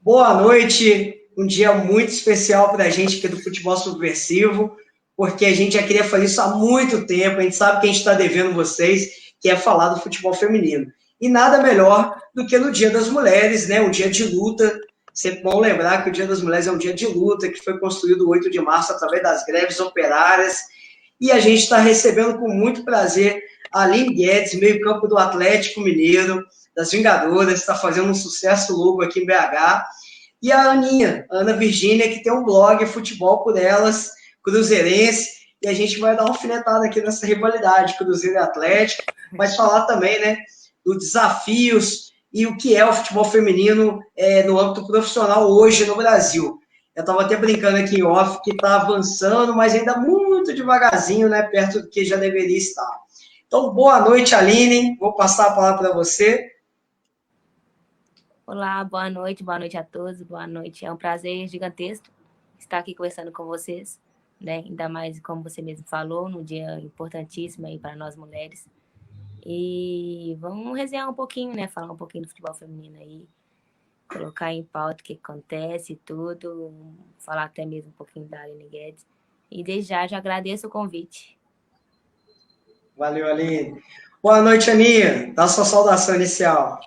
Boa noite, um dia muito especial para a gente aqui do Futebol Subversivo, porque a gente já queria fazer isso há muito tempo, a gente sabe que a gente está devendo vocês, que é falar do futebol feminino. E nada melhor do que no Dia das Mulheres, né? Um dia de luta. Sempre bom lembrar que o Dia das Mulheres é um dia de luta, que foi construído o 8 de março através das greves operárias. E a gente está recebendo com muito prazer a Aline Guedes, meio-campo do Atlético Mineiro, das Vingadoras, está fazendo um sucesso louco aqui em BH. E a Aninha, a Ana Virgínia, que tem um blog Futebol por Elas, cruzeirense, e a gente vai dar uma alfinetada aqui nessa rivalidade, Cruzeiro e Atlético, mas falar também, né, dos desafios e o que é o futebol feminino no âmbito profissional hoje no Brasil. Eu estava até brincando aqui em off que está avançando, mas ainda muito devagarzinho, né, perto do que já deveria estar. Então, boa noite, Aline. Vou passar a palavra para você. Olá, boa noite a todos, boa noite. É um prazer gigantesco estar aqui conversando com vocês, né? Ainda mais, como você mesmo falou, num dia importantíssimo aí para nós mulheres. E vamos resenhar um pouquinho, né? Falar um pouquinho do futebol feminino aí, colocar em pauta o que acontece e tudo, falar até mesmo um pouquinho da Aline Guedes. E desde já agradeço o convite. Valeu, Aline. Boa noite, Aninha. Dá sua saudação inicial.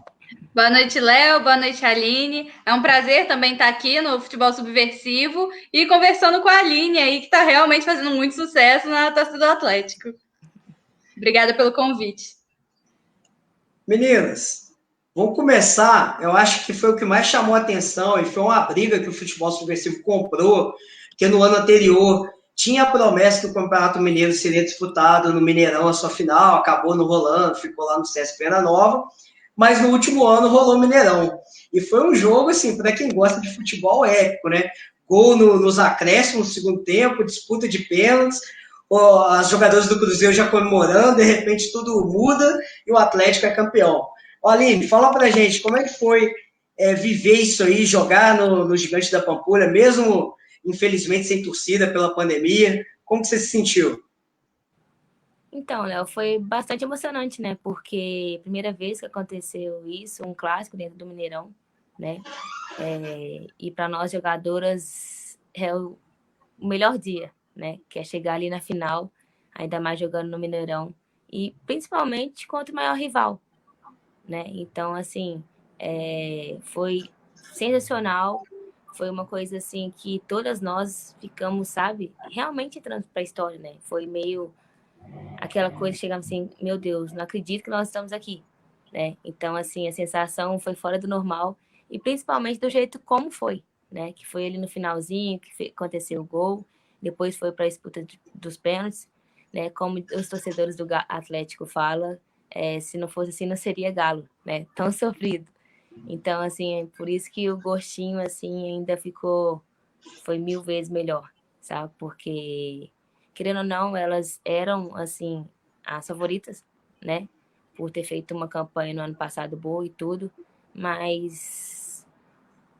Boa noite, Léo. Boa noite, Aline. É um prazer também estar aqui no Futebol Subversivo e conversando com a Aline aí, que está realmente fazendo muito sucesso na torcida do Atlético. Obrigada pelo convite. Meninas, vamos começar. Eu acho que foi o que mais chamou a atenção e foi uma briga que o Futebol Subversivo comprou, porque no ano anterior tinha a promessa que o Campeonato Mineiro seria disputado no Mineirão a sua final, acabou não rolando, ficou lá no CS Pena Nova, mas no último ano rolou o Mineirão. E foi um jogo, assim, para quem gosta de futebol épico, né? Gol nos acréscimos no segundo tempo, disputa de pênaltis, as jogadoras do Cruzeiro já comemorando, de repente tudo muda e o Atlético é campeão. Aline, fala pra gente, como é que foi viver isso aí, jogar no Gigante da Pampulha, mesmo, infelizmente, sem torcida pela pandemia? Como que você se sentiu? Então, Léo, foi bastante emocionante, né? Porque primeira vez que aconteceu isso, um clássico dentro do Mineirão, né? E para nós jogadoras é o melhor dia, né? Que é chegar ali na final, ainda mais jogando no Mineirão e principalmente contra o maior rival, né? Então, assim, foi sensacional. Foi uma coisa assim que todas nós ficamos, sabe, realmente entrando para a história, né? Foi meio aquela coisa chegava assim, meu Deus, não acredito que nós estamos aqui, né? Então, assim, a sensação foi fora do normal e principalmente do jeito como foi, né? Que foi ali no finalzinho que aconteceu o gol, depois foi para a disputa dos pênaltis, né? Como os torcedores do Atlético falam, se não fosse assim, não seria Galo, né? Tão sofrido. Então, assim, é por isso que o gostinho, assim, ainda foi 1000 vezes melhor, sabe? Porque querendo ou não, elas eram, assim, as favoritas, né? Por ter feito uma campanha no ano passado boa e tudo, mas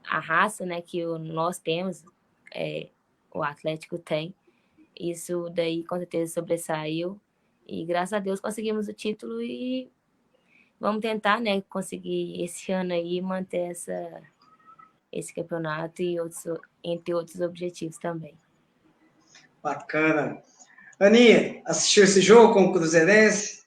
a raça, né, que nós temos, o Atlético tem, isso daí com certeza sobressaiu e graças a Deus conseguimos o título e vamos tentar, né, conseguir esse ano aí manter esse campeonato e entre outros objetivos também. Bacana. Aninha, assistiu esse jogo com o Cruzeirense?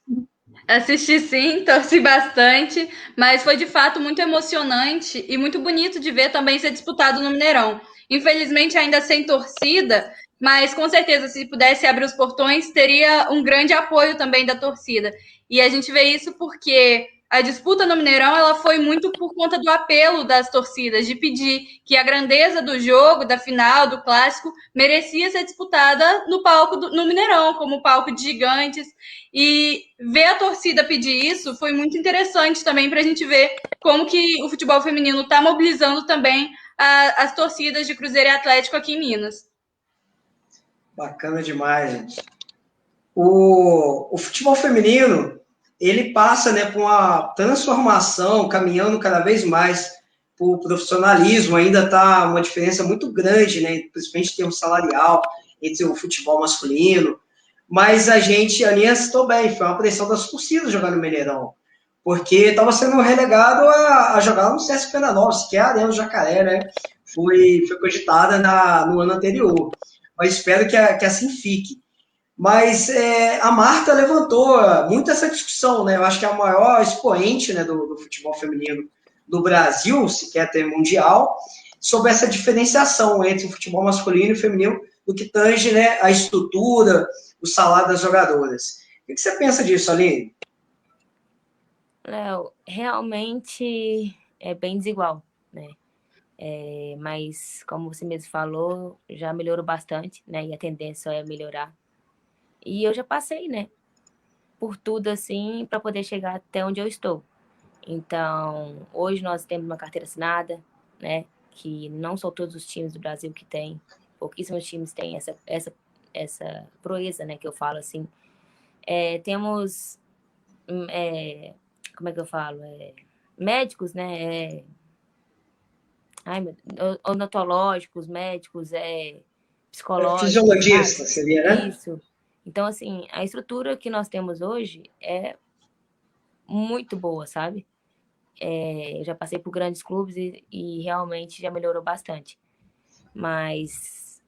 Assisti sim, torci bastante, mas foi de fato muito emocionante e muito bonito de ver também ser disputado no Mineirão. Infelizmente ainda sem torcida, mas com certeza se pudesse abrir os portões teria um grande apoio também da torcida. E a gente vê isso porque a disputa no Mineirão ela foi muito por conta do apelo das torcidas, de pedir que a grandeza do jogo, da final, do clássico, merecia ser disputada no palco no Mineirão, como palco de gigantes. E ver a torcida pedir isso foi muito interessante também para a gente ver como que o futebol feminino está mobilizando também as torcidas de Cruzeiro e Atlético aqui em Minas. Bacana demais, gente. O futebol feminino, ele passa, né, por uma transformação, caminhando cada vez mais para o profissionalismo, ainda está uma diferença muito grande, né, principalmente em termos salarial, entre o futebol masculino, mas a Aninha citou bem, foi uma pressão das torcidas jogar no Mineirão, porque estava sendo relegado a jogar no CSP Penanópolis, que é a Arena do Jacaré, né? Foi cogitada no ano anterior. Mas espero que assim fique. Mas a Marta levantou muito essa discussão, né? Eu acho que é a maior expoente, né, do futebol feminino do Brasil, se quer ter mundial, sobre essa diferenciação entre o futebol masculino e feminino, no que tange, né, a estrutura, o salário das jogadoras. O que você pensa disso, Aline? Léo, realmente é bem desigual, né? Mas, como você mesmo falou, já melhorou bastante, né? E a tendência é melhorar. E eu já passei, né? Por tudo assim, para poder chegar até onde eu estou. Então, hoje nós temos uma carteira assinada, né? Que não são todos os times do Brasil que têm. Pouquíssimos times têm essa proeza, né? Que eu falo assim. Temos, como é que eu falo? Médicos, né? Odontológicos, médicos, psicológicos, Fisiologista, sabe? seria, né? Isso. Então, assim, a estrutura que nós temos hoje é muito boa, sabe? Eu já passei por grandes clubes e realmente já melhorou bastante. Mas,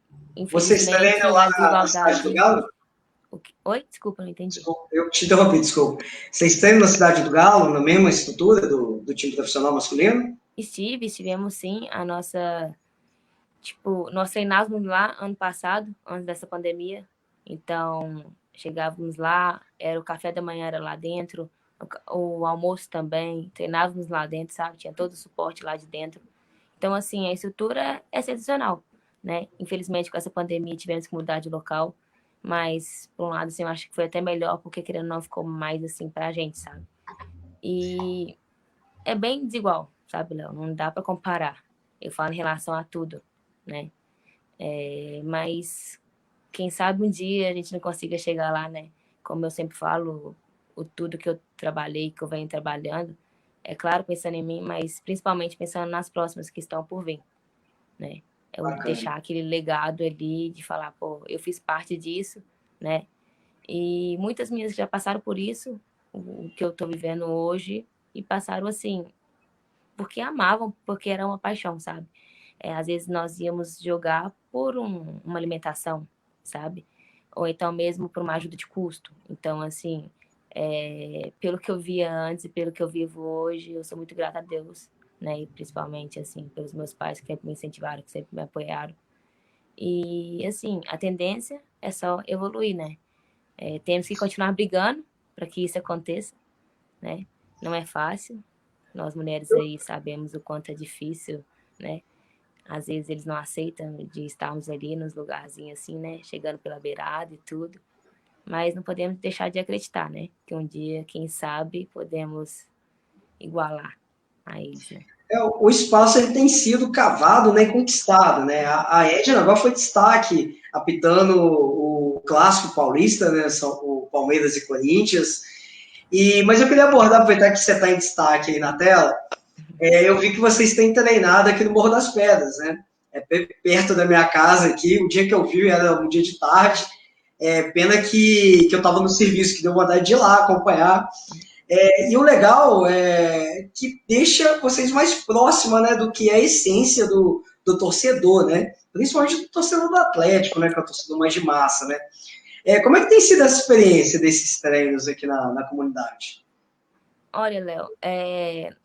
Vocês infelizmente, treinam a lá na cidade do desigualdade. Galo? Oi? Desculpa, não entendi. Desculpa, eu te interrompi, desculpa. Vocês treinam na cidade do Galo, na mesma estrutura do time profissional masculino? Estivemos sim, nós treinávamos lá ano passado, antes dessa pandemia. Então, chegávamos lá, o café da manhã era lá dentro, o almoço também, treinávamos lá dentro, sabe? Tinha todo o suporte lá de dentro. Então, assim, a estrutura é sensacional, né? Infelizmente, com essa pandemia, tivemos que mudar de local, mas, por um lado, assim, eu acho que foi até melhor, porque, querendo ou não, ficou mais, assim, pra gente, sabe? E é bem desigual, sabe, Léo? Não dá para comparar. Eu falo em relação a tudo, né? Mas quem sabe um dia a gente não consiga chegar lá, né? Como eu sempre falo, tudo que eu trabalhei, que eu venho trabalhando, é claro, pensando em mim, mas principalmente pensando nas próximas que estão por vir, né? Eu Bacana. deixar aquele legado ali de falar, pô, eu fiz parte disso, né? E muitas meninas já passaram por isso, o que eu tô vivendo hoje, e passaram assim, porque amavam, porque era uma paixão, sabe? Às vezes nós íamos jogar por uma alimentação, sabe? Ou então mesmo por uma ajuda de custo. Então, assim, pelo que eu via antes e pelo que eu vivo hoje, eu sou muito grata a Deus, né? E principalmente, assim, pelos meus pais que sempre me incentivaram, que sempre me apoiaram. E, assim, a tendência é só evoluir, né? Temos que continuar brigando para que isso aconteça, né? Não é fácil. Nós mulheres aí sabemos o quanto é difícil, né? Às vezes eles não aceitam de estarmos ali nos lugarzinhos assim, né? Chegando pela beirada e tudo. Mas não podemos deixar de acreditar, né? Que um dia, quem sabe, podemos igualar a eles, né? O espaço ele tem sido cavado, né, e conquistado, né? A Edna agora foi destaque apitando o clássico paulista, né? São o Palmeiras e Corinthians. Mas eu queria abordar, aproveitar que você está em destaque aí na tela, eu vi que vocês têm treinado aqui no Morro das Pedras, né? Perto da minha casa aqui. O dia que eu vi era um dia de tarde. Pena que eu estava no serviço, que deu vontade de ir lá acompanhar. E o legal é que deixa vocês mais próxima, né, do que é a essência do torcedor, né? Principalmente do torcedor do Atlético, né, que é o torcedor mais de massa, né? Como é que tem sido essa experiência desses treinos aqui na comunidade? Olha, Léo,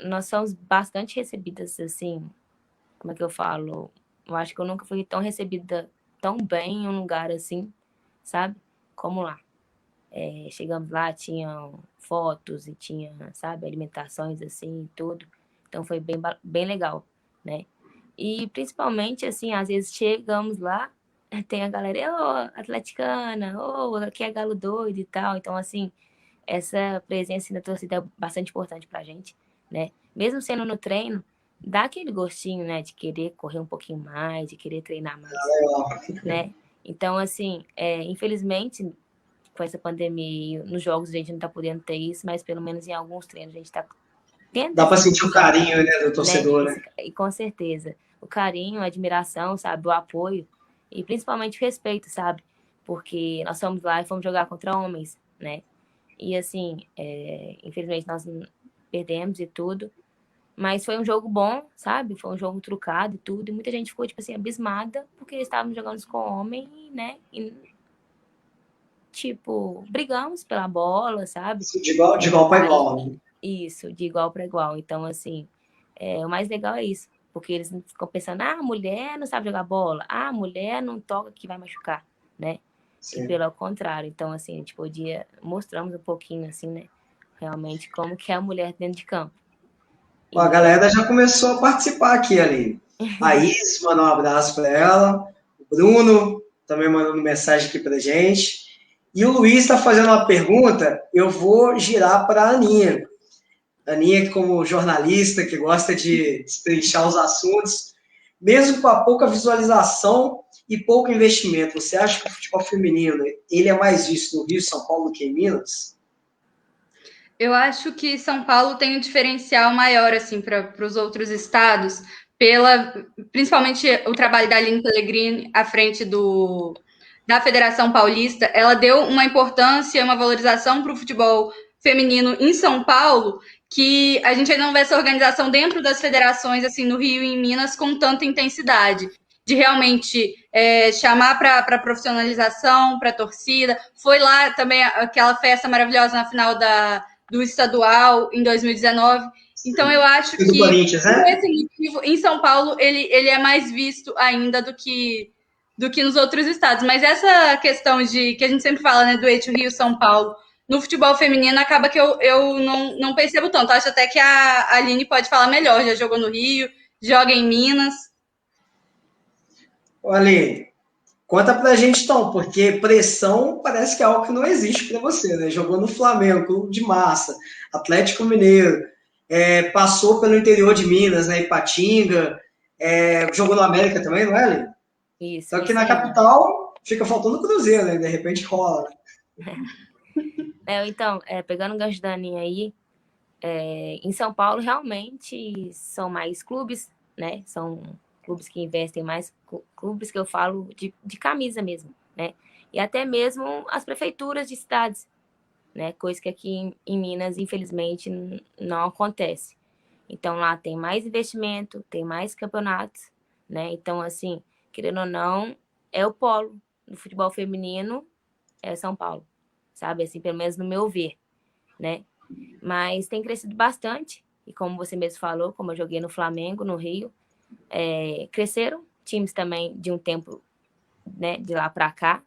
nós somos bastante recebidas, assim, como é que eu falo? Eu acho que eu nunca fui tão recebida tão bem em um lugar assim, sabe? Como lá. Chegamos lá, tinham fotos e tinha, sabe, alimentações assim e tudo. Então foi bem legal, né? E principalmente, assim, às vezes chegamos lá, tem a galera, ô, atleticana, ô, aqui é galo doido e tal. Então, assim, essa presença na torcida é bastante importante pra gente, né? Mesmo sendo no treino, dá aquele gostinho, né, de querer correr um pouquinho mais, de querer treinar mais, né? Então, assim, infelizmente, com essa pandemia, nos jogos a gente não tá podendo ter isso, mas pelo menos em alguns treinos a gente tá tendo Dá para essa sentir o inclusão, carinho, né, do né? torcedor, né? E com certeza, o carinho, a admiração, sabe, o apoio e principalmente o respeito, sabe? Porque nós fomos lá e fomos jogar contra homens, né? E assim, infelizmente nós perdemos e tudo. Mas foi um jogo bom, sabe? Foi um jogo trucado e tudo. E muita gente ficou, tipo assim, abismada, porque eles estavam jogando com homem, né? E, tipo, brigamos pela bola, sabe? De igual para igual, né? Isso, de igual para igual. Então, assim, o mais legal é isso. Porque eles não ficam pensando, a mulher não sabe jogar bola. A mulher não toca que vai machucar, né? Sim. E pelo contrário. Então, assim, a gente mostramos um pouquinho, assim, né? Realmente como que é a mulher dentro de campo. A galera já começou a participar aqui, Aline. A Is mandou um abraço para ela. O Bruno também mandando mensagem aqui para gente. E o Luiz está fazendo uma pergunta, eu vou girar para a Aninha. Aninha, como jornalista, que gosta de destrinchar os assuntos, mesmo com a pouca visualização e pouco investimento, você acha que o futebol feminino ele é mais visto no Rio, São Paulo do que em Minas? Eu acho que São Paulo tem um diferencial maior assim para os outros estados, principalmente o trabalho da Aline Pellegrini à frente da Federação Paulista. Ela deu uma importância, uma valorização para o futebol feminino em São Paulo, que a gente ainda não vê essa organização dentro das federações, assim, no Rio e em Minas, com tanta intensidade, de realmente chamar para profissionalização, para a torcida. Foi lá também aquela festa maravilhosa na final do estadual em 2019. Então, eu acho que por esse motivo, em São Paulo, ele é mais visto ainda do que nos outros estados. Mas essa questão que a gente sempre fala, né, do eixo Rio-São Paulo, no futebol feminino, acaba que eu não percebo tanto. Acho até que a Aline pode falar melhor. Já jogou no Rio, joga em Minas. Aline, conta pra gente então, porque pressão parece que é algo que não existe para você, né? Jogou no Flamengo, Clube de Massa, Atlético Mineiro, passou pelo interior de Minas, né? Ipatinga, jogou no América também, não é, Aline? Isso. Só que na capital fica faltando o Cruzeiro, né? De repente rola. Então, pegando o gancho da Aninha aí, em São Paulo realmente são mais clubes, né? São clubes que investem mais, clubes que eu falo de camisa mesmo, né? E até mesmo as prefeituras de cidades, né? Coisa que aqui em Minas, infelizmente, não acontece. Então, lá tem mais investimento, tem mais campeonatos, né? Então, assim, querendo ou não, é o polo do futebol feminino, é São Paulo, sabe? Assim, pelo menos no meu ver, né? Mas tem crescido bastante, e como você mesmo falou, como eu joguei no Flamengo, no Rio, cresceram times também de um tempo, né, de lá para cá.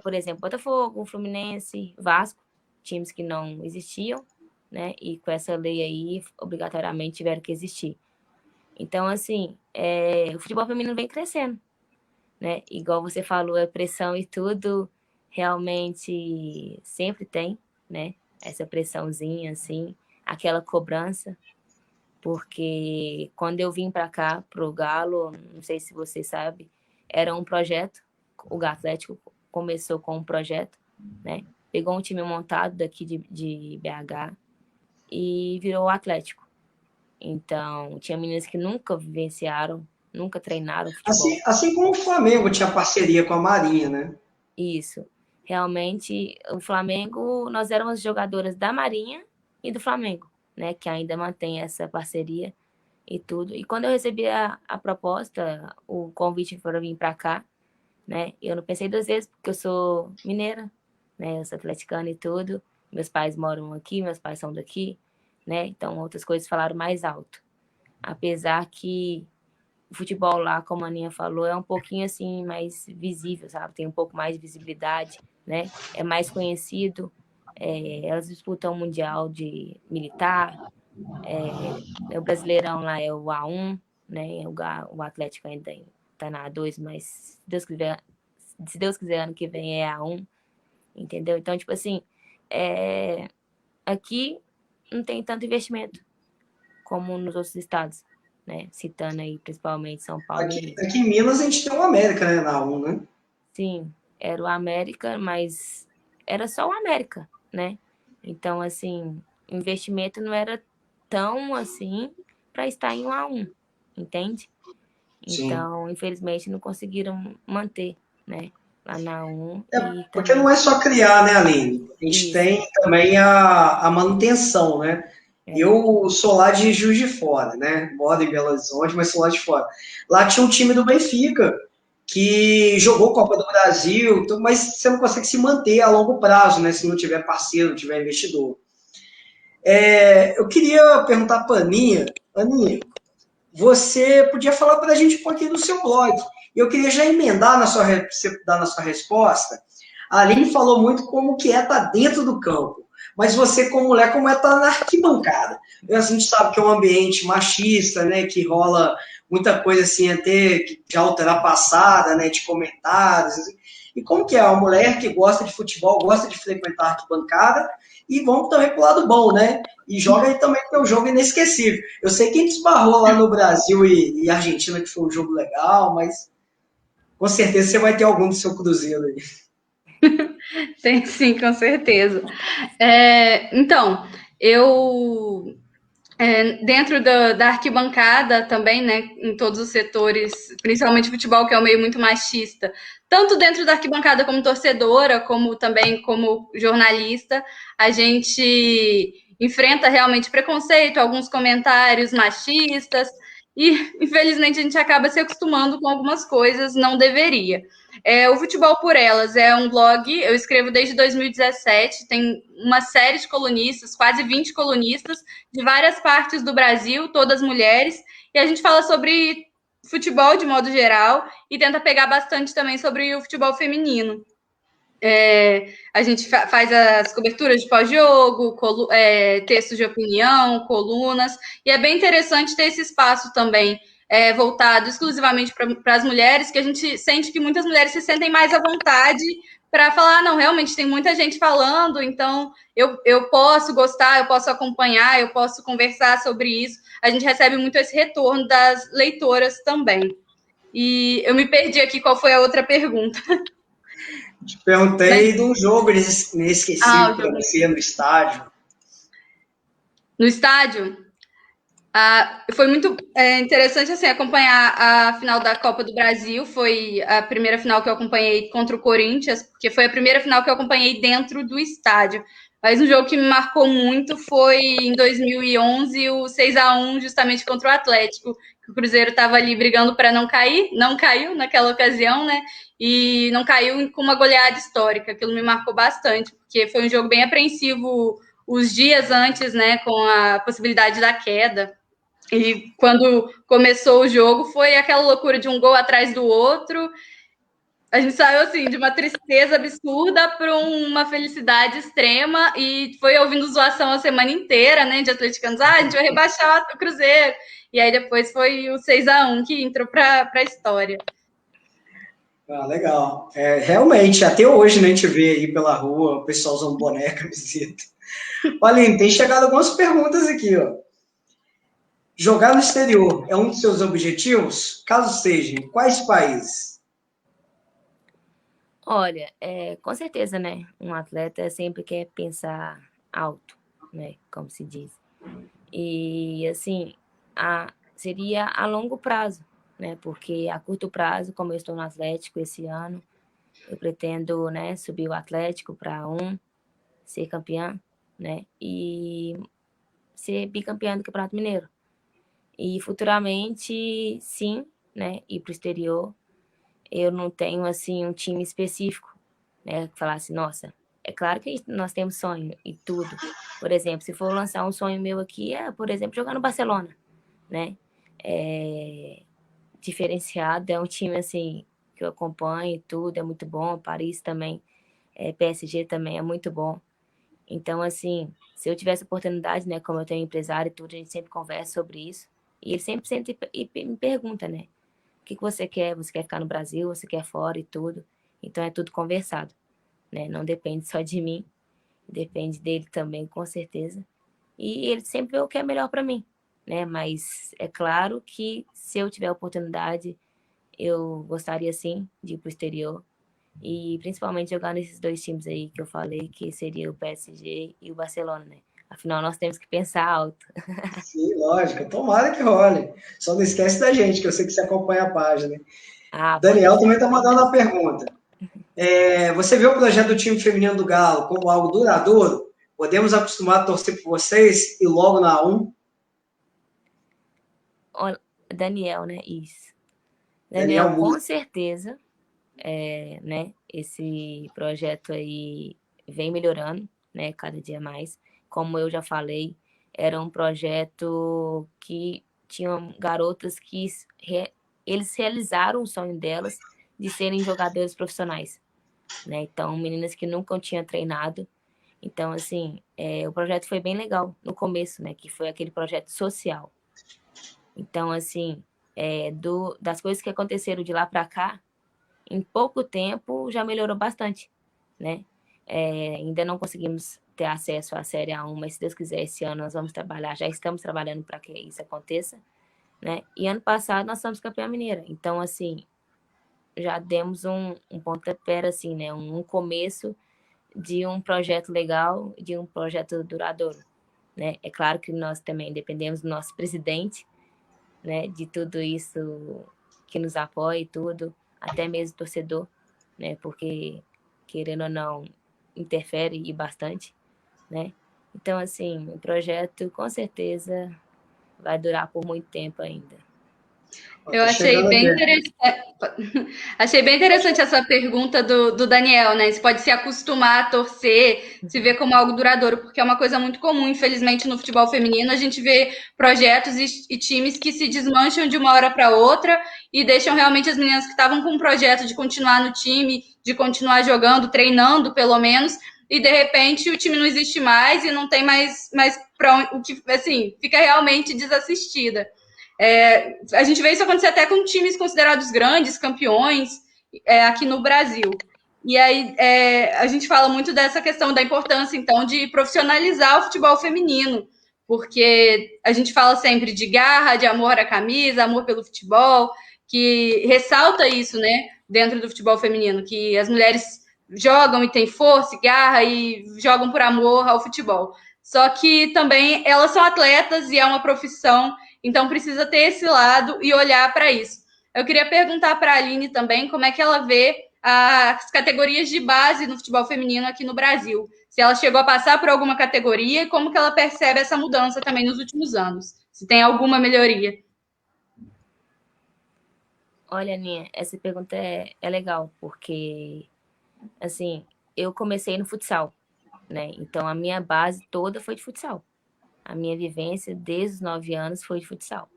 Por exemplo, Botafogo, Fluminense, Vasco, times que não existiam, né? E com essa lei aí, obrigatoriamente tiveram que existir. Então, assim, o futebol feminino vem crescendo, né? Igual você falou, a pressão e tudo, realmente sempre tem, né? Essa pressãozinha, assim, aquela cobrança, porque quando eu vim para cá, pro Galo, não sei se você sabe, era um projeto, o Atlético começou com um projeto, né? Pegou um time montado daqui de BH e virou o Atlético. Então, tinha meninas que nunca vivenciaram, nunca treinaram futebol. Assim como o Flamengo tinha parceria com a Marinha, né? Isso. Realmente, o Flamengo, nós éramos jogadoras da Marinha e do Flamengo, né? Que ainda mantém essa parceria e tudo. E quando eu recebi a proposta, o convite para vir para cá, né? Eu não pensei duas vezes, porque eu sou mineira, né? Eu sou atleticana e tudo. Meus pais moram aqui, meus pais são daqui, né? Então, outras coisas falaram mais alto. Apesar que o futebol lá, como a Aninha falou, é um pouquinho assim mais visível, sabe? Tem um pouco mais de visibilidade, né? É mais conhecido. Elas disputam o Mundial de Militar. O Brasileirão lá é o A1, né? O Atlético ainda está na A2, mas se Deus quiser, ano que vem é A1, entendeu? Então, tipo assim, aqui não tem tanto investimento como nos outros estados, né? Citando aí principalmente São Paulo. Aqui em Minas a gente tem o América, né? Na A1, né? Sim, era o América, mas era só o América, né? Então, assim, o investimento não era tão assim para estar em um A1, entende? Então, sim, infelizmente, não conseguiram manter, né? Lá na A1. Porque não é só criar, né, Aline? A gente tem também a manutenção, né? Eu sou lá de Juiz de Fora, né? Moro em Belo Horizonte, mas sou lá de fora. Lá tinha um time do Benfica que jogou Copa do Brasil, mas você não consegue se manter a longo prazo, né? Se não tiver parceiro, não tiver investidor. Eu queria perguntar para a Aninha, você podia falar para a gente um pouquinho do seu blog. E eu queria já emendar dar na sua resposta. A Aline falou muito como que é estar dentro do campo. Mas você, como mulher, como é estar na arquibancada? A gente sabe que é um ambiente machista, né? Que rola muita coisa assim, até já ultrapassada, né? De comentários. E como que é uma mulher que gosta de futebol, gosta de frequentar a arquibancada, e vamos também para o lado bom, né? E joga aí também, que é um jogo inesquecível. Eu sei que a gente esbarrou lá no Brasil e Argentina, que foi um jogo legal, mas com certeza você vai ter algum do seu Cruzeiro aí. Tem sim, com certeza. Então, eu dentro da arquibancada também, né, em todos os setores, principalmente futebol, que é um meio muito machista, tanto dentro da arquibancada como torcedora, como também como jornalista, a gente enfrenta realmente preconceito, alguns comentários machistas, e infelizmente a gente acaba se acostumando com algumas coisas, não deveria. O Futebol por Elas é um blog, eu escrevo desde 2017, tem uma série de colunistas, quase 20 colunistas, de várias partes do Brasil, todas mulheres, e a gente fala sobre futebol de modo geral e tenta pegar bastante também sobre o futebol feminino. A gente faz as coberturas de pós-jogo, textos de opinião, colunas, e é bem interessante ter esse espaço também voltado exclusivamente para as mulheres, que a gente sente que muitas mulheres se sentem mais à vontade para falar, não, realmente tem muita gente falando, então eu posso gostar, eu posso acompanhar, eu posso conversar sobre isso. A gente recebe muito esse retorno das leitoras também. E eu me perdi aqui, qual foi a outra pergunta? Te perguntei de um jogo inesquecível para você no estádio. No estádio? Foi muito interessante assim, acompanhar a final da Copa do Brasil. Foi a primeira final que eu acompanhei contra o Corinthians, porque foi a primeira final que eu acompanhei dentro do estádio. Mas um jogo que me marcou muito foi em 2011, o 6-1 justamente contra o Atlético. O Cruzeiro estava ali brigando para não cair, não caiu naquela ocasião, né? E não caiu com uma goleada histórica. Aquilo me marcou bastante, porque foi um jogo bem apreensivo os dias antes, né? Com a possibilidade da queda. E quando começou o jogo, foi aquela loucura de um gol atrás do outro. A gente saiu assim de uma tristeza absurda para uma felicidade extrema e foi ouvindo zoação a semana inteira, né? De atleticanos, a gente vai rebaixar o Cruzeiro. E aí depois foi o 6-1 que entrou para a história. Legal. Realmente, até hoje, né, a gente vê aí pela rua o pessoal usando boné, camiseta. Aline, tem chegado algumas perguntas aqui, ó. Jogar no exterior é um dos seus objetivos? Caso seja, em quais países? Olha, com certeza, né? Um atleta sempre quer pensar alto, né? Como se diz. E, assim, seria a longo prazo, né? Porque a curto prazo, como eu estou no Atlético esse ano, eu pretendo, né, subir o Atlético para ser campeã, né? E ser bicampeã do Campeonato Mineiro. E futuramente, sim, né? Ir para o exterior. Eu não tenho, assim, um time específico, né? Que falasse, nossa, é claro que nós temos sonho e tudo. Por exemplo, se for lançar um sonho meu aqui, por exemplo, jogar no Barcelona, né? Diferenciado, é um time, assim, que eu acompanho e tudo, é muito bom. Paris também, PSG também é muito bom. Então, assim, se eu tivesse oportunidade, né? Como eu tenho empresário e tudo, a gente sempre conversa sobre isso. E ele sempre senta e me pergunta, né? O que você quer? Você quer ficar no Brasil? Você quer fora e tudo? Então, é tudo conversado, né? Não depende só de mim. Depende dele também, com certeza. E ele sempre vê o que é melhor para mim, né? Mas é claro que se eu tiver oportunidade, eu gostaria, sim, de ir para o exterior. E principalmente jogar nesses dois times aí que eu falei, que seria o PSG e o Barcelona, né? Afinal, nós temos que pensar alto. Sim, lógico. Tomara que role. Só não esquece da gente, que eu sei que você acompanha a página. Daniel também está mandando uma pergunta. Você vê o projeto do time feminino do Galo como algo duradouro? Podemos acostumar a torcer por vocês e logo na A1? Daniel, né? Isso. Daniel Daniel, com Musa. certeza, né? Esse projeto aí vem melhorando, né? Cada dia mais. Como eu já falei, era um projeto que tinham garotas que eles realizaram o sonho delas de serem jogadores profissionais, né? Então, meninas que nunca tinham treinado. Então, assim, o projeto foi bem legal no começo, né? Que foi aquele projeto social. Então, assim, das coisas que aconteceram de lá para cá, em pouco tempo já melhorou bastante, né? Ainda não conseguimos ter acesso à Série A1, mas se Deus quiser, esse ano nós vamos trabalhar, já estamos trabalhando para que isso aconteça, né? E ano passado nós somos campeã mineira. Então, assim, já demos um pontapé, assim, né? Um começo de um projeto legal, de um projeto duradouro, né? É claro que nós também dependemos do nosso presidente, né? De tudo isso que nos apoia e tudo, até mesmo torcedor, né? Porque, querendo ou não, interfere e bastante, né? Então, assim, o projeto com certeza vai durar por muito tempo ainda. Eu Tá achei chegando bem aqui. interessante. Achei bem interessante essa pergunta do Daniel, né? Se pode se acostumar a torcer, se ver como algo duradouro, porque é uma coisa muito comum, infelizmente, no futebol feminino. A gente vê projetos e times que se desmancham de uma hora para outra e deixam realmente as meninas que estavam com um projeto de continuar no time, de continuar jogando, treinando pelo menos, e de repente o time não existe mais e não tem mais para o que, assim, fica realmente desassistida. A gente vê isso acontecer até com times considerados grandes, campeões, aqui no Brasil. E aí a gente fala muito dessa questão da importância, então, de profissionalizar o futebol feminino, porque a gente fala sempre de garra, de amor à camisa, amor pelo futebol, que ressalta isso, né, dentro do futebol feminino, que as mulheres jogam e têm força e garra e jogam por amor ao futebol. Só que também elas são atletas e é uma profissão, então precisa ter esse lado e olhar para isso. Eu queria perguntar para a Aline também como é que ela vê as categorias de base no futebol feminino aqui no Brasil. Se ela chegou a passar por alguma categoria e como que ela percebe essa mudança também nos últimos anos. Se tem alguma melhoria. Olha, Aninha, essa pergunta é legal, porque, assim, eu comecei no futsal, né? Então, a minha base toda foi de futsal. A minha vivência desde os 9 anos foi de futsal.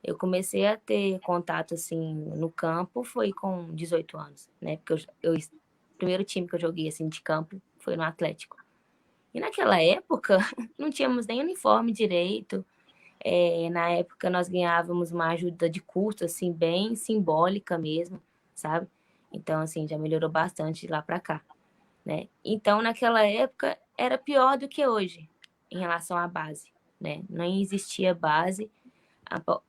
Eu comecei a ter contato, assim, no campo foi com 18 anos, né? Porque o primeiro time que eu joguei, assim, de campo foi no Atlético. E naquela época, não tínhamos nem uniforme direito. Na época, nós ganhávamos uma ajuda de custo, assim, bem simbólica mesmo, sabe? Então, assim, já melhorou bastante de lá para cá, né? Então, naquela época, era pior do que hoje, em relação à base, né? Não existia base.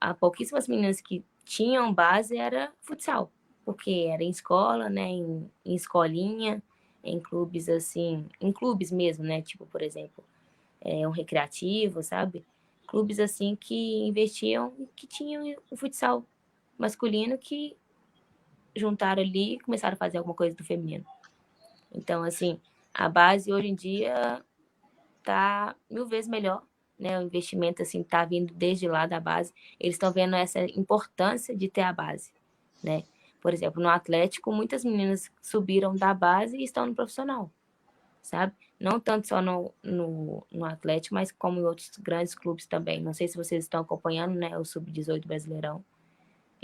Há pouquíssimas meninas que tinham base era futsal, porque era em escola, né? Em escolinha, em clubes, assim, em clubes mesmo, né? Tipo, por exemplo, um recreativo, sabe? Clubes assim que investiam, que tinham o futsal masculino que juntaram ali e começaram a fazer alguma coisa do feminino. Então, assim, a base hoje em dia tá 1000 vezes melhor, né? O investimento, assim, tá vindo desde lá da base. Eles estão vendo essa importância de ter a base, né? Por exemplo, no Atlético, muitas meninas subiram da base e estão no profissional, sabe? Não tanto só no Atlético, mas como em outros grandes clubes também. Não sei se vocês estão acompanhando, né, o Sub-18 Brasileirão.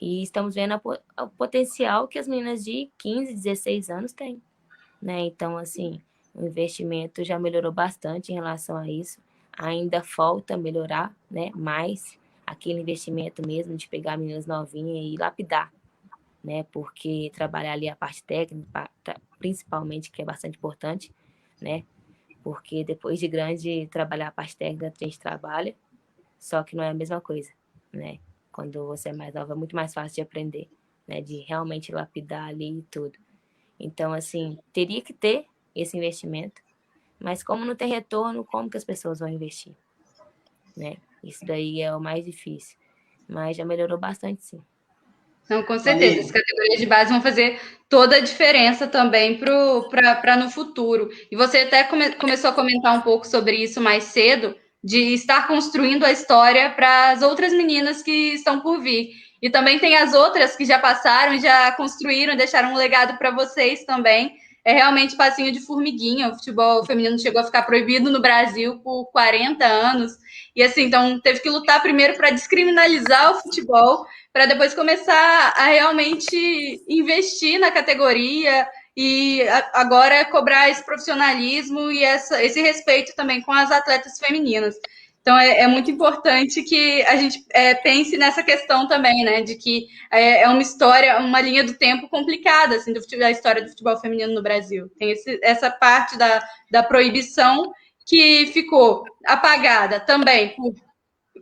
E estamos vendo o potencial que as meninas de 15, 16 anos têm, né? Então, assim, o investimento já melhorou bastante em relação a isso. Ainda falta melhorar, né, mais aquele investimento mesmo de pegar meninas novinhas e lapidar, né? Porque trabalhar ali a parte técnica, principalmente, que é bastante importante, né? Porque depois de grande, trabalhar a parte técnica, a gente trabalha, só que não é a mesma coisa, né? Quando você é mais nova, é muito mais fácil de aprender, né? De realmente lapidar ali e tudo. Então, assim, teria que ter esse investimento, mas como não tem retorno, como que as pessoas vão investir, né? Isso daí é o mais difícil. Mas já melhorou bastante, sim. Não, com certeza. As categorias de base vão fazer toda a diferença também para no futuro. E você até começou a comentar um pouco sobre isso mais cedo, de estar construindo a história para as outras meninas que estão por vir. E também tem as outras que já passaram, já construíram, deixaram um legado para vocês também. É realmente passinho de formiguinha. O futebol feminino chegou a ficar proibido no Brasil por 40 anos. E assim, então teve que lutar primeiro para descriminalizar o futebol, para depois começar a realmente investir na categoria e agora cobrar esse profissionalismo e esse respeito também com as atletas femininas. Então, é muito importante que a gente pense nessa questão também, né? De que é uma história, uma linha do tempo complicada, assim, da história do futebol feminino no Brasil. Tem essa parte da proibição que ficou apagada também por,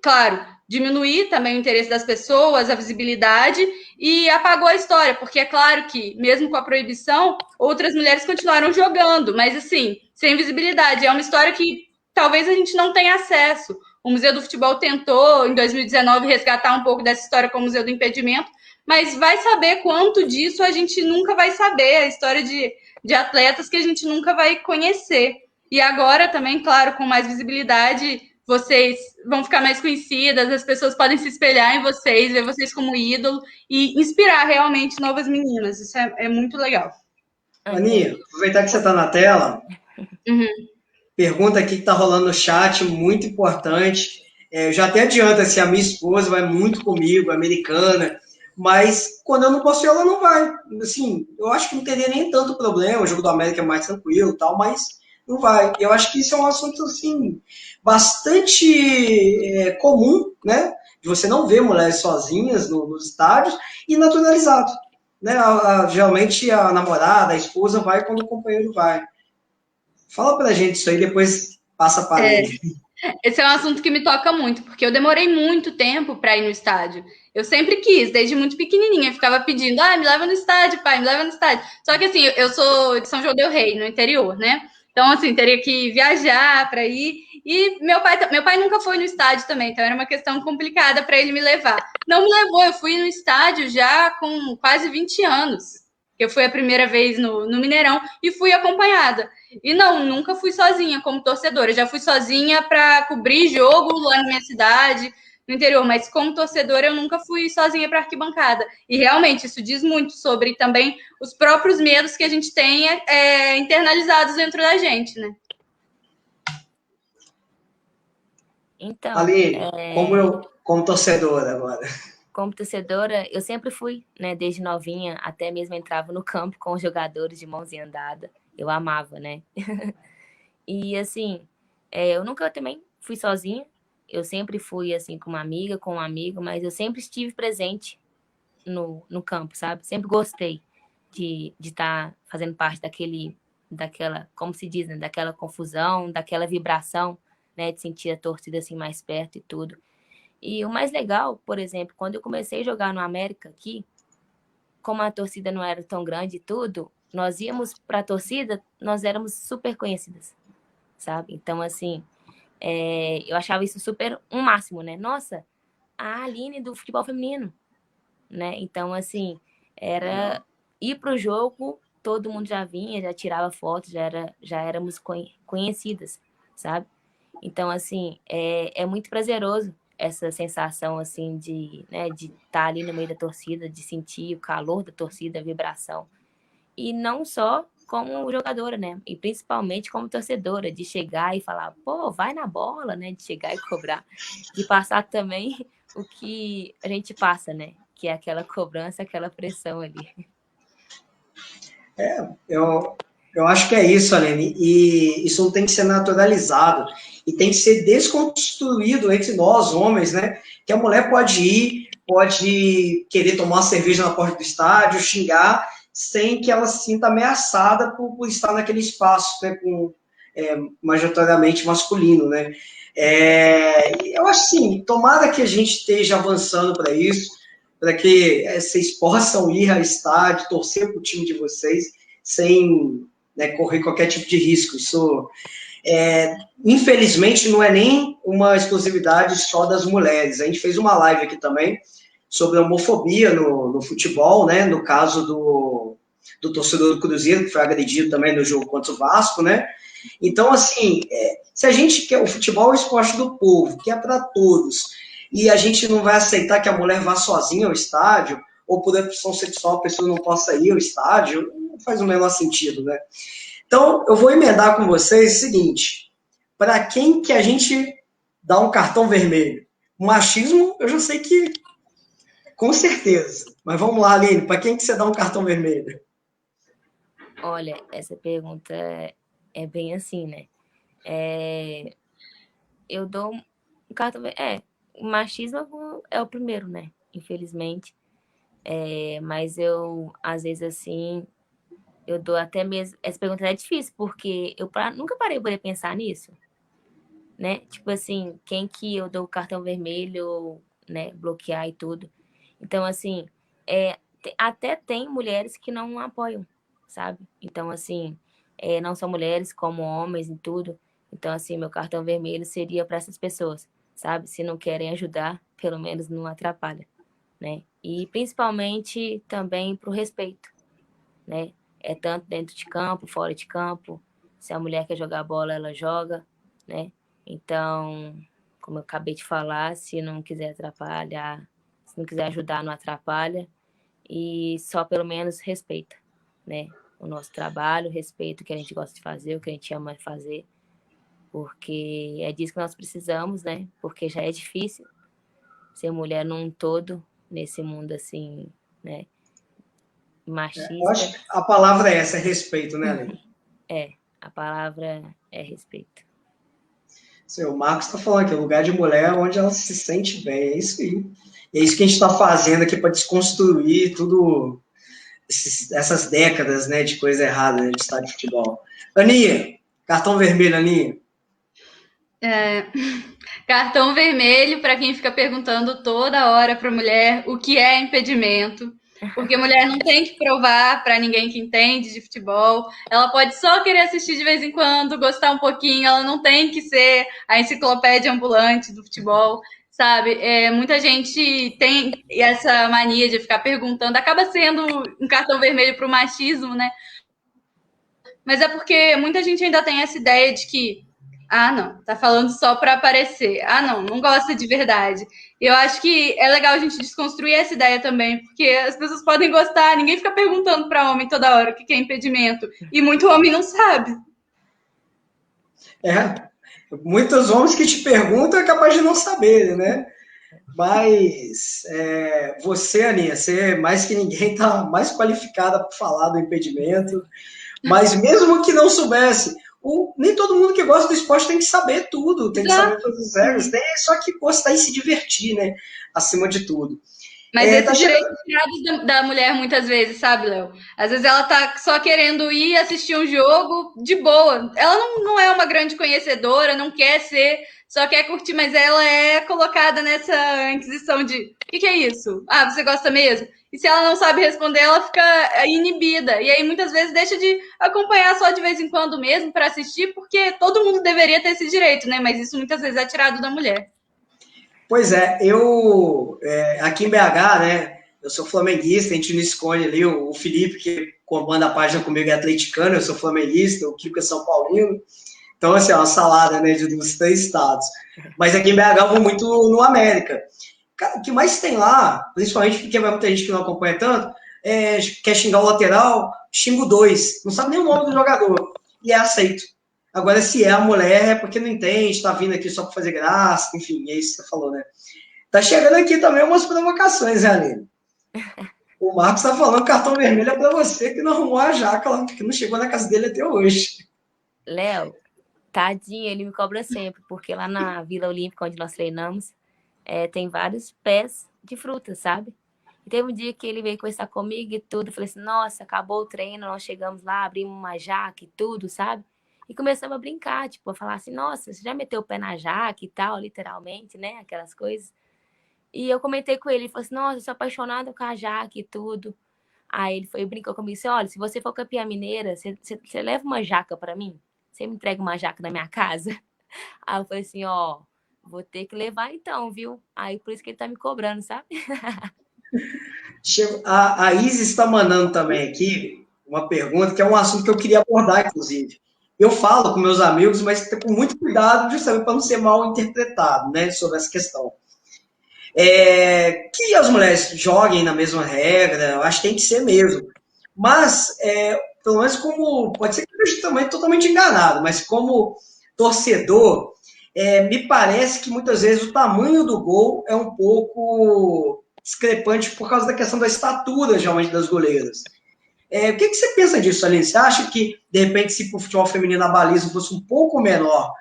claro, diminuir também o interesse das pessoas, a visibilidade, e apagou a história, porque é claro que, mesmo com a proibição, outras mulheres continuaram jogando, mas assim, sem visibilidade. É uma história que talvez a gente não tenha acesso. O Museu do Futebol tentou, em 2019, resgatar um pouco dessa história com o Museu do Impedimento, mas vai saber quanto disso a gente nunca vai saber, a história de atletas que a gente nunca vai conhecer. E agora também, claro, com mais visibilidade, vocês vão ficar mais conhecidas, as pessoas podem se espelhar em vocês, ver vocês como ídolo e inspirar realmente novas meninas. Isso é muito legal. Aninha, aproveitar que você está na tela, pergunta aqui que está rolando no chat, muito importante. Eu já até adianto, assim, a minha esposa vai muito comigo, americana, mas quando eu não posso ir, ela não vai. Assim, eu acho que não teria nem tanto problema, o jogo do América é mais tranquilo e tal, mas não vai. Eu acho que isso é um assunto, assim, bastante comum, né? De você não ver mulheres sozinhas nos estádios e naturalizado. Né? Geralmente a namorada, a esposa vai quando o companheiro vai. Fala pra gente isso aí, depois passa para ele. Esse é um assunto que me toca muito, porque eu demorei muito tempo para ir no estádio. Eu sempre quis, desde muito pequenininha, ficava pedindo, me leva no estádio, pai, me leva no estádio. Só que assim, eu sou de São João del Rei, no interior, né? Então, assim, teria que viajar para ir. E meu pai nunca foi no estádio também, então era uma questão complicada para ele me levar. Não me levou, eu fui no estádio já com quase 20 anos. Eu fui a primeira vez no Mineirão e fui acompanhada. E não, nunca fui sozinha como torcedora. Já fui sozinha para cobrir jogo lá na minha cidade, no interior, mas como torcedora eu nunca fui sozinha para arquibancada. E realmente isso diz muito sobre também os próprios medos que a gente tem internalizados dentro da gente, né? Então, Ali, como torcedora agora. Como torcedora, eu sempre fui, né? Desde novinha, até mesmo entrava no campo com os jogadores de mãozinha andada. Eu amava, né? E assim, eu nunca também fui sozinha. Eu sempre fui assim com uma amiga, com um amigo, mas eu sempre estive presente no campo, sabe? Sempre gostei de estar fazendo parte daquela, como se diz, né? Daquela confusão, daquela vibração, né? De sentir a torcida assim mais perto e tudo. E o mais legal, por exemplo, quando eu comecei a jogar no América aqui, como a torcida não era tão grande e tudo, nós íamos para a torcida, nós éramos super conhecidas, sabe? Então, assim, eu achava isso super um máximo, né? Nossa, a Aline do futebol feminino, né? Então, assim, era ir para o jogo, todo mundo já vinha, já tirava foto, já éramos conhecidas, sabe? Então, assim, é muito prazeroso essa sensação, assim, de estar ali no meio da torcida, de sentir o calor da torcida, a vibração. E não só como jogadora, né? E principalmente como torcedora, de chegar e falar, pô, vai na bola, né? De chegar e cobrar. De passar também o que a gente passa, né? Que é aquela cobrança, aquela pressão ali. Eu acho que é isso, Aline, e isso não tem que ser naturalizado, e tem que ser desconstruído entre nós, homens, né? Que a mulher pode ir, pode querer tomar uma cerveja na porta do estádio, xingar, sem que ela se sinta ameaçada por estar naquele espaço, né, majoritariamente masculino, né? Eu acho assim, tomara que a gente esteja avançando para isso, para que vocês possam ir ao estádio, torcer para o time de vocês, sem correr qualquer tipo de risco. Isso, infelizmente, não é nem uma exclusividade só das mulheres. A gente fez uma live aqui também sobre a homofobia no futebol, né? No caso do torcedor do Cruzeiro, que foi agredido também no jogo contra o Vasco, né? Então, assim, se a gente quer o futebol é o esporte do povo, que é para todos, e a gente não vai aceitar que a mulher vá sozinha ao estádio, ou por opção sexual a pessoa não possa ir ao estádio, não faz o menor sentido, né? Então, eu vou emendar com vocês o seguinte, para quem que a gente dá um cartão vermelho? O machismo, eu já sei que, com certeza. Mas vamos lá, Aline, para quem que você dá um cartão vermelho? Olha, essa pergunta é bem assim, né? Eu dou um cartão vermelho. O machismo é o primeiro, né? Infelizmente. Mas eu, às vezes, assim, eu dou até mesmo. Essa pergunta é difícil, porque eu nunca parei para pensar nisso, né? Tipo assim, quem que eu dou o cartão vermelho, né? Bloquear e tudo. Então, assim, até tem mulheres que não apoiam, sabe? Então, assim, não são mulheres como homens e tudo. Então, assim, meu cartão vermelho seria para essas pessoas, sabe? Se não querem ajudar, pelo menos não atrapalha, né? E principalmente também para o respeito, né? É tanto dentro de campo, fora de campo. Se a mulher quer jogar bola, ela joga, né? Então, como eu acabei de falar, se não quiser atrapalhar, se não quiser ajudar, não atrapalha. E só pelo menos respeita, né? O nosso trabalho, respeita o que a gente gosta de fazer, o que a gente ama fazer. Porque é disso que nós precisamos, né? Porque já é difícil ser mulher num todo, nesse mundo assim, né? Eu Machista. acho que a palavra é essa, é respeito, né, Aline? A palavra é respeito. O Marcos está falando que é lugar de mulher onde ela se sente bem, é isso aí. É isso que a gente está fazendo aqui para desconstruir tudo, essas décadas, né, de coisa errada, né, de estádio de futebol. Aninha, cartão vermelho, Aninha. Cartão vermelho para quem fica perguntando toda hora para mulher o que é impedimento. Porque mulher não tem que provar para ninguém que entende de futebol. Ela pode só querer assistir de vez em quando, gostar um pouquinho. Ela não tem que ser a enciclopédia ambulante do futebol, sabe? Muita gente tem essa mania de ficar perguntando. Acaba sendo um cartão vermelho para o machismo, né? Mas é porque muita gente ainda tem essa ideia de que não, tá falando só para aparecer. Não gosta de verdade. Eu acho que é legal a gente desconstruir essa ideia também, porque as pessoas podem gostar, ninguém fica perguntando para homem toda hora o que é impedimento, e muito homem não sabe. Muitos homens que te perguntam é capaz de não saber, né? Mas você, Aninha, você mais que ninguém está mais qualificada para falar do impedimento. Mas mesmo que não soubesse, nem todo mundo que gosta do esporte tem que saber tudo, tem que saber todas as regras, só que gostar e se divertir, né? Acima de tudo. Mas esses direitos tirados da mulher muitas vezes, sabe, Léo? Às vezes ela tá só querendo ir assistir um jogo de boa. Ela não é uma grande conhecedora, não quer ser, só quer curtir, mas ela é colocada nessa inquisição de o que é isso? Você gosta mesmo? E se ela não sabe responder, ela fica inibida. E aí muitas vezes deixa de acompanhar só de vez em quando mesmo para assistir, porque todo mundo deveria ter esse direito, né? Mas isso muitas vezes é tirado da mulher. Pois é, eu aqui em BH, né? Eu sou flamenguista, a gente não escolhe ali, o Felipe, que comanda a página comigo, é atleticano, eu sou flamenguista, o Kiko é São Paulino. Então, assim, é uma salada, né, dos 3 estados. Mas aqui em BH eu vou muito no América. Cara, o que mais tem lá, principalmente porque vai muita gente que não acompanha tanto, quer xingar o lateral, xinga o 2. Não sabe nem o nome do jogador. E é aceito. Agora, se é a mulher, é porque não entende, tá vindo aqui só para fazer graça, enfim, é isso que você falou, né? Tá chegando aqui também umas provocações, né, Aline? O Marcos tá falando cartão vermelho é para você que não arrumou a jaca lá, que não chegou na casa dele até hoje. Léo, tadinho, ele me cobra sempre, porque lá na Vila Olímpica, onde nós treinamos, tem vários pés de fruta, sabe? E teve um dia que ele veio conversar comigo e tudo, eu falei assim, nossa, acabou o treino, nós chegamos lá, abrimos uma jaca e tudo, sabe? E começamos a brincar, tipo, a falar assim, nossa, você já meteu o pé na jaca e tal, literalmente, né? Aquelas coisas. E eu comentei com ele, ele falou assim, nossa, eu sou apaixonada com a jaca e tudo. Aí ele foi e brincou comigo e disse, olha, se você for campeã mineira, você leva uma jaca pra mim? Você me entrega uma jaca na minha casa? Aí eu falei assim, vou ter que levar então, viu? Aí por isso que ele tá me cobrando, sabe? A Isis está mandando também aqui uma pergunta, que é um assunto que eu queria abordar, inclusive. Eu falo com meus amigos, mas com muito cuidado, justamente para não ser mal interpretado, né, sobre essa questão. Que as mulheres joguem na mesma regra, eu acho que tem que ser mesmo. Mas, pelo menos como, pode ser que eu esteja também totalmente enganado, mas como torcedor, me parece que muitas vezes o tamanho do gol é um pouco discrepante por causa da questão da estatura, geralmente, das goleiras. O que você pensa disso, Aline? Você acha que, de repente, se o futebol feminino a baliza fosse um pouco menor,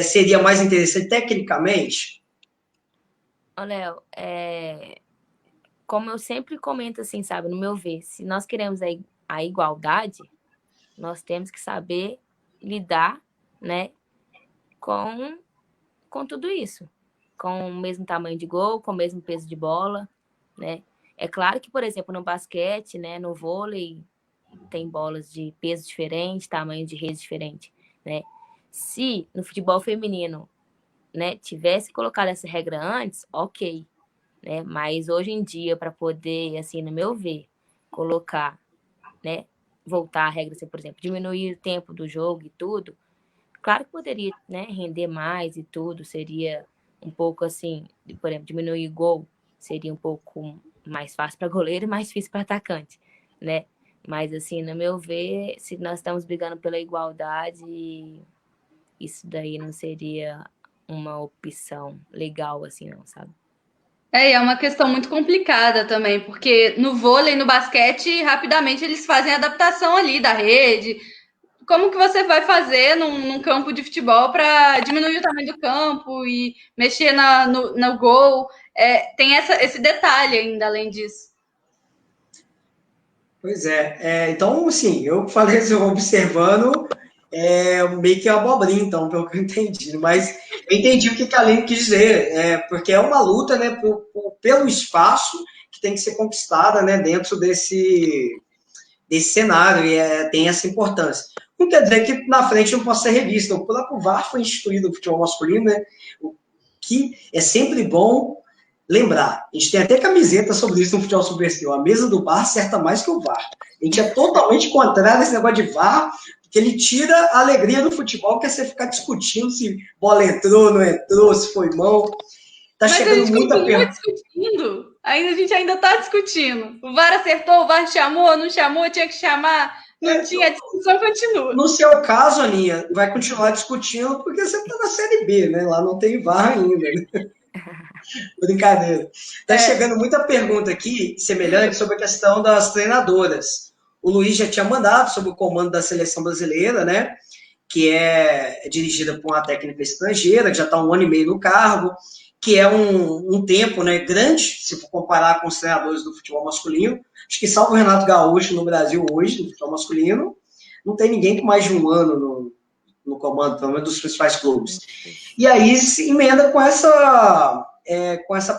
seria mais interessante tecnicamente? Ô, Léo, como eu sempre comento assim, sabe, no meu ver, se nós queremos a igualdade, nós temos que saber lidar, né, com tudo isso. Com o mesmo tamanho de gol, com o mesmo peso de bola, né? É claro que, por exemplo, no basquete, né, no vôlei, tem bolas de peso diferente, tamanho de rede diferente, né? Se no futebol feminino, né, tivesse colocado essa regra antes, ok, né? Mas hoje em dia, para poder, assim, no meu ver, colocar, né, voltar a regra, assim, por exemplo, diminuir o tempo do jogo e tudo, claro que poderia, né, render mais e tudo, seria um pouco assim, por exemplo, diminuir o gol seria um pouco mais fácil para goleiro e mais difícil para atacante, né? Mas assim, no meu ver, se nós estamos brigando pela igualdade, isso daí não seria uma opção legal assim, não, sabe? É uma questão muito complicada também, porque no vôlei, no basquete, rapidamente eles fazem a adaptação ali da rede. Como que você vai fazer num campo de futebol para diminuir o tamanho do campo e mexer no gol? Tem esse detalhe ainda, além disso. Pois então, assim, eu falei assim, observando meio que a abobrinha, então, pelo que eu entendi. Mas eu entendi o que a Aline quis dizer, porque é uma luta, né, pelo espaço que tem que ser conquistada, né, dentro desse cenário, e tem essa importância. Não quer dizer que na frente não possa ser revista. O próprio VAR foi instituído no futebol masculino, né, o que é sempre bom lembrar. A gente tem até camiseta sobre isso no futebol subversivo. A mesa do VAR acerta mais que o VAR. A gente é totalmente contrário a esse negócio de VAR, porque ele tira a alegria do futebol, que é você ficar discutindo se bola entrou, não entrou, se foi mão. Tá Mas chegando muita pergunta. Discutindo. A gente ainda está discutindo. O VAR acertou, o VAR chamou, não chamou, tinha que chamar. Não tinha, a discussão continua. No seu caso, Aninha, vai continuar discutindo porque você está na Série B, né? Lá não tem VAR ainda. Né? Brincadeira. Tá chegando muita pergunta aqui, semelhante, sobre a questão das treinadoras. O Luiz já tinha mandado sobre o comando da seleção brasileira, né? Que é dirigida por uma técnica estrangeira, que já está 1 ano e meio no cargo, que é um tempo, né, grande, se for comparar com os treinadores do futebol masculino. Acho que salvo o Renato Gaúcho no Brasil hoje, no futebol masculino, não tem ninguém com mais de 1 ano no comando, pelo menos dos principais clubes. E aí se emenda com essa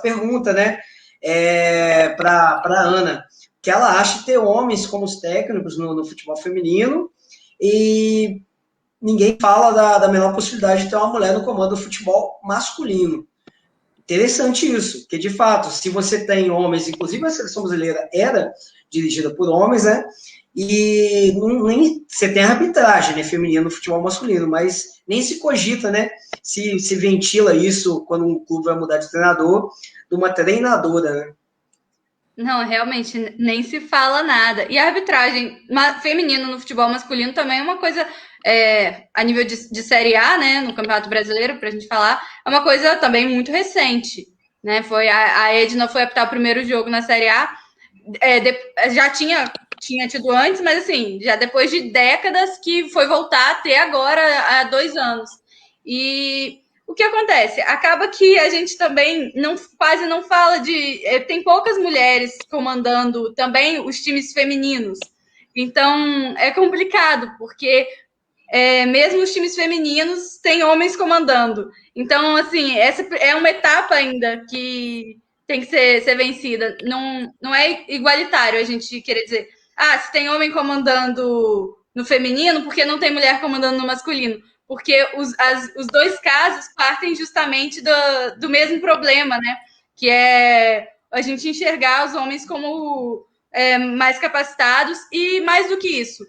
pergunta, né, para a Ana, que ela acha ter homens como os técnicos no futebol feminino e ninguém fala da menor possibilidade de ter uma mulher no comando do futebol masculino. Interessante isso, porque de fato, se você tem homens, inclusive a seleção brasileira era dirigida por homens, né? E nem você tem a arbitragem, né, feminina no futebol masculino, mas nem se cogita, né? Se ventila isso quando um clube vai mudar de treinador, de uma treinadora, né? Não, realmente, nem se fala nada. E a arbitragem feminina no futebol masculino também é uma coisa, a nível de Série A, né, no Campeonato Brasileiro, para a gente falar, é uma coisa também muito recente. Né? A Edna foi apitar o primeiro jogo na Série A, já tinha tido antes, mas assim, já depois de décadas que foi voltar a ter agora, há 2 anos. E o que acontece? Acaba que a gente também quase não fala de... Tem poucas mulheres comandando também os times femininos. Então, é complicado, porque mesmo os times femininos têm homens comandando. Então, assim, essa é uma etapa ainda que tem que ser vencida. Não é igualitário a gente querer dizer, se tem homem comandando no feminino, por que não tem mulher comandando no masculino? Porque os dois casos partem justamente do mesmo problema, né? Que é a gente enxergar os homens como mais capacitados e, mais do que isso,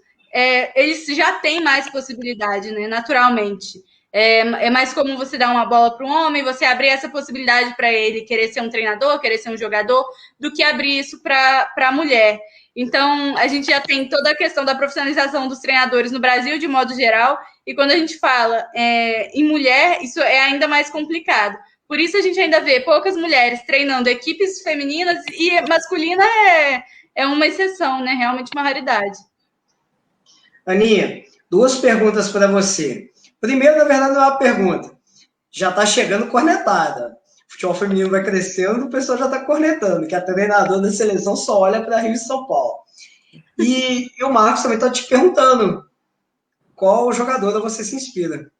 eles já têm mais possibilidade, né, naturalmente. É mais comum você dar uma bola para um homem, você abrir essa possibilidade para ele querer ser um treinador, querer ser um jogador, do que abrir isso para a mulher. Então, a gente já tem toda a questão da profissionalização dos treinadores no Brasil, de modo geral, e quando a gente fala em mulher, isso é ainda mais complicado. Por isso a gente ainda vê poucas mulheres treinando equipes femininas e masculina é uma exceção, né? Realmente uma raridade. Aninha, 2 perguntas para você. Primeiro, na verdade, não é uma pergunta. Já está chegando cornetada. O futebol feminino vai crescendo, o pessoal já está cornetando, que a treinadora da seleção só olha para Rio e São Paulo. E o Marcos também está te perguntando qual jogadora você se inspira.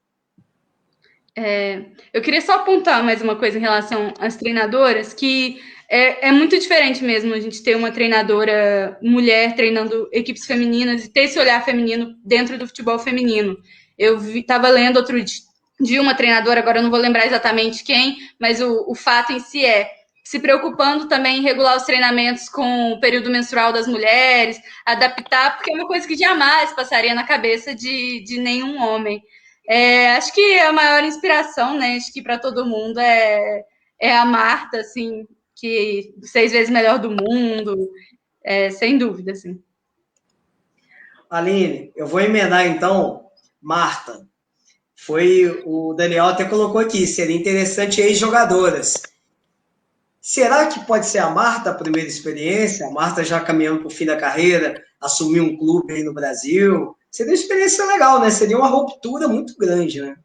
Eu queria só apontar mais uma coisa em relação às treinadoras, que é muito diferente mesmo a gente ter uma treinadora mulher treinando equipes femininas e ter esse olhar feminino dentro do futebol feminino. Eu estava lendo outro dia uma treinadora, agora eu não vou lembrar exatamente quem, mas o fato em si se preocupando também em regular os treinamentos com o período menstrual das mulheres, adaptar, porque é uma coisa que jamais passaria na cabeça de nenhum homem. Acho que a maior inspiração, né? Acho que para todo mundo é a Marta, assim, que 6 vezes melhor do mundo, sem dúvida, assim. Aline, eu vou emendar então, Marta. O Daniel até colocou aqui, seria interessante ex-jogadoras. Será que pode ser a Marta a primeira experiência? A Marta já caminhando para o fim da carreira, assumir um clube aí no Brasil. Seria uma experiência legal, né? Seria uma ruptura muito grande, né?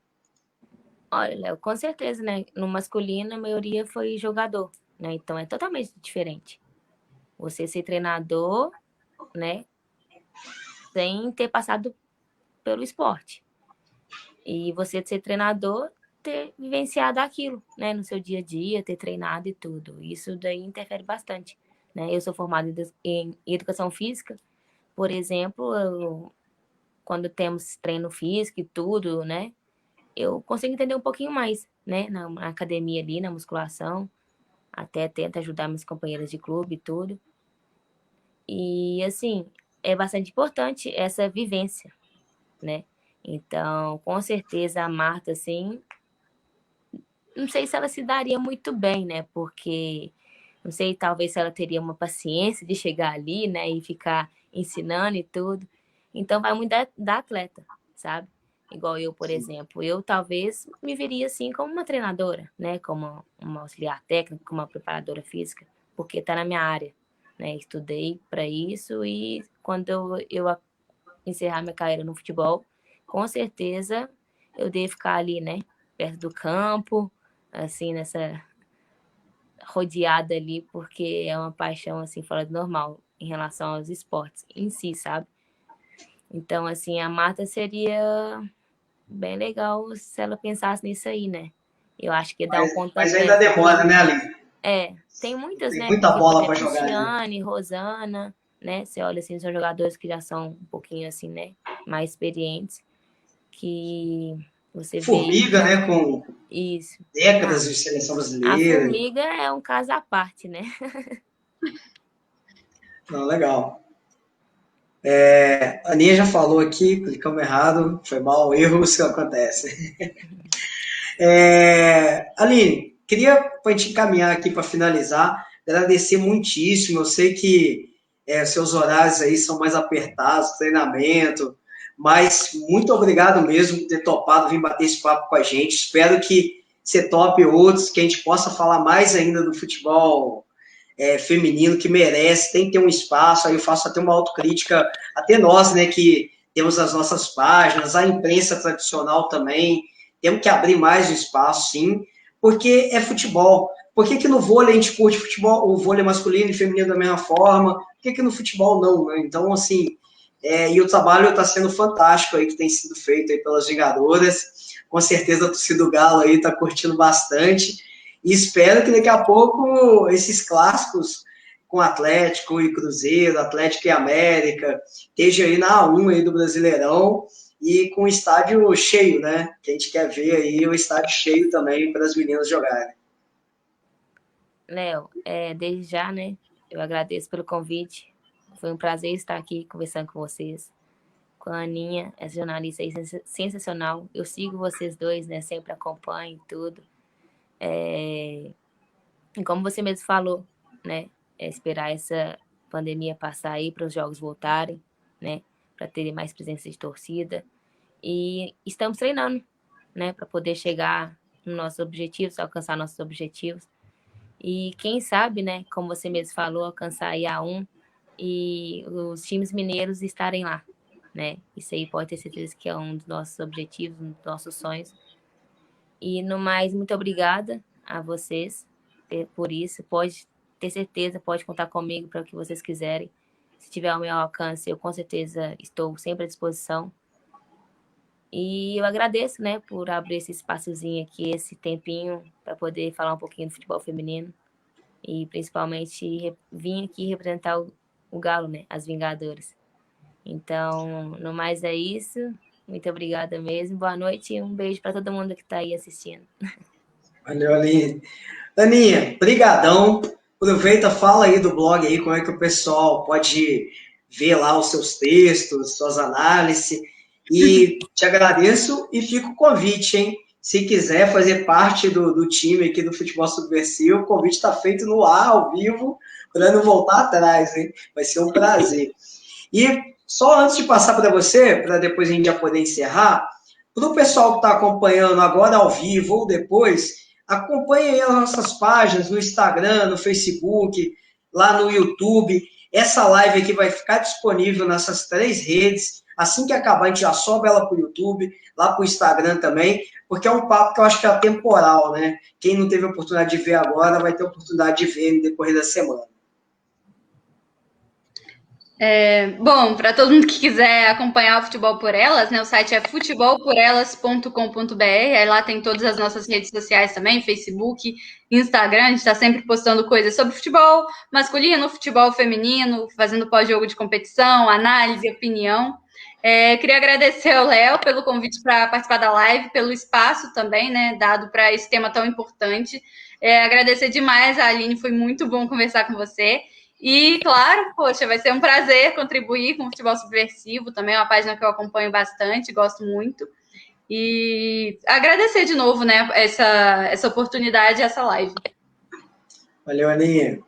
Olha, Léo, com certeza, né? No masculino, a maioria foi jogador, né? Então é totalmente diferente. Você ser treinador, né? Sem ter passado pelo esporte. E você ser treinador, ter vivenciado aquilo, né? No seu dia a dia, ter treinado e tudo. Isso daí interfere bastante, né? Eu sou formada em educação física. Por exemplo, quando temos treino físico e tudo, né? Eu consigo entender um pouquinho mais, né? Na academia ali, na musculação. Até tento ajudar meus companheiros de clube e tudo. E, assim, é bastante importante essa vivência, né? Então, com certeza, a Marta, assim, não sei se ela se daria muito bem, né? Porque, não sei, talvez se ela teria uma paciência de chegar ali, né? E ficar ensinando e tudo. Então, vai muito da atleta, sabe? Igual eu, por exemplo. Eu, talvez, me veria, assim, como uma treinadora, né? Como uma auxiliar técnica, como uma preparadora física. Porque tá na minha área, né? Estudei para isso e quando eu encerrar minha carreira no futebol, com certeza eu devo ficar ali, né? Perto do campo, assim, nessa rodeada ali, porque é uma paixão, assim, fora do normal em relação aos esportes em si, sabe? Então, assim, a Marta seria bem legal se ela pensasse nisso aí, né? Eu acho que dá um pontapé. Mas ainda demora, né, Aline? Tem muitas, Tem né? muita Porque, bola por para exemplo, jogar ainda. Cristiane, Rosana, né? Você olha assim, são jogadores que já são um pouquinho assim, né? Mais experientes, que você Formiga, vê né? Com isso. décadas de seleção A brasileira. Formiga é um caso à parte, né? Não, legal. A Aninha já falou aqui, clicamos errado, foi mal, erros que acontecem. Aline, queria, para a gente encaminhar aqui para finalizar, agradecer muitíssimo. Eu sei que seus horários aí são mais apertados, treinamento, mas muito obrigado mesmo por ter topado vir bater esse papo com a gente. Espero que você tope outros, que a gente possa falar mais ainda do futebol feminino, que merece, tem que ter um espaço. Aí eu faço até uma autocrítica, até nós, né, que temos as nossas páginas, a imprensa tradicional também. Temos que abrir mais o espaço, sim, porque é futebol. Por que no vôlei a gente curte futebol, o vôlei masculino e feminino da mesma forma? Por que no futebol não, né? Então, assim, e o trabalho está sendo fantástico aí, que tem sido feito aí pelas jogadoras. Com certeza a torcida do Galo aí está curtindo bastante. E espero que daqui a pouco esses clássicos com Atlético e Cruzeiro, Atlético e América, esteja aí na A1 aí do Brasileirão, e com o estádio cheio, né? Que a gente quer ver aí o estádio cheio também para as meninas jogarem. Léo, desde já, né, eu agradeço pelo convite. Foi um prazer estar aqui conversando com vocês. Com a Aninha, essa jornalista aí sensacional. Eu sigo vocês dois, né, sempre acompanho tudo. E como você mesmo falou, né, esperar essa pandemia passar aí para os jogos voltarem, né, para terem mais presença de torcida. E estamos treinando, né, para poder chegar nos nossos objetivos, alcançar nossos objetivos. E quem sabe, né, como você mesmo falou, alcançar a A1 e os times mineiros estarem lá, né? Isso aí pode ter certeza que é um dos nossos objetivos, um dos nossos sonhos. E no mais, muito obrigada a vocês por isso. Pode ter certeza, pode contar comigo para o que vocês quiserem. Se tiver ao meu alcance, eu com certeza estou sempre à disposição. E eu agradeço, né, por abrir esse espaçozinho aqui, esse tempinho, para poder falar um pouquinho do futebol feminino. E principalmente vim aqui representar o Galo, né, as Vingadoras. Então, no mais é isso. Muito obrigada mesmo. Boa noite e um beijo para todo mundo que está aí assistindo. Valeu, Aninha. Aninha, brigadão. Aproveita, fala aí do blog aí, como é que o pessoal pode ver lá os seus textos, suas análises. E te agradeço e fica o convite, hein? Se quiser fazer parte do time aqui do Futebol Subversivo, o convite está feito no ar, ao vivo, para não voltar atrás, hein? Vai ser um prazer. E só antes de passar para você, para depois a gente já poder encerrar, para o pessoal que está acompanhando agora ao vivo ou depois, acompanhe aí as nossas páginas no Instagram, no Facebook, lá no YouTube. Essa live aqui vai ficar disponível nessas 3 redes. Assim que acabar, a gente já sobe ela para o YouTube, lá para o Instagram também, porque é um papo que eu acho que é atemporal, né? Quem não teve a oportunidade de ver agora vai ter a oportunidade de ver no decorrer da semana. Bom, para todo mundo que quiser acompanhar o Futebol por Elas, né, o site é futebolporelas.com.br, aí lá tem todas as nossas redes sociais também, Facebook, Instagram, a gente está sempre postando coisas sobre futebol masculino, futebol feminino, fazendo pós-jogo de competição, análise, opinião. Queria agradecer ao Léo pelo convite para participar da live, pelo espaço também, né, dado para esse tema tão importante. Agradecer demais a Aline, foi muito bom conversar com você. E, claro, poxa, vai ser um prazer contribuir com o Futebol Subversivo, também é uma página que eu acompanho bastante, gosto muito. E agradecer de novo, né, essa oportunidade, essa live. Valeu, Aninha.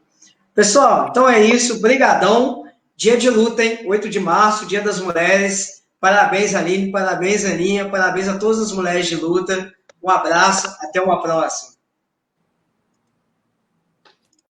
Pessoal, então é isso, brigadão. Dia de luta, hein? 8 de março, Dia das Mulheres. Parabéns, Aline, parabéns, Aninha, parabéns a todas as mulheres de luta. Um abraço, até uma próxima.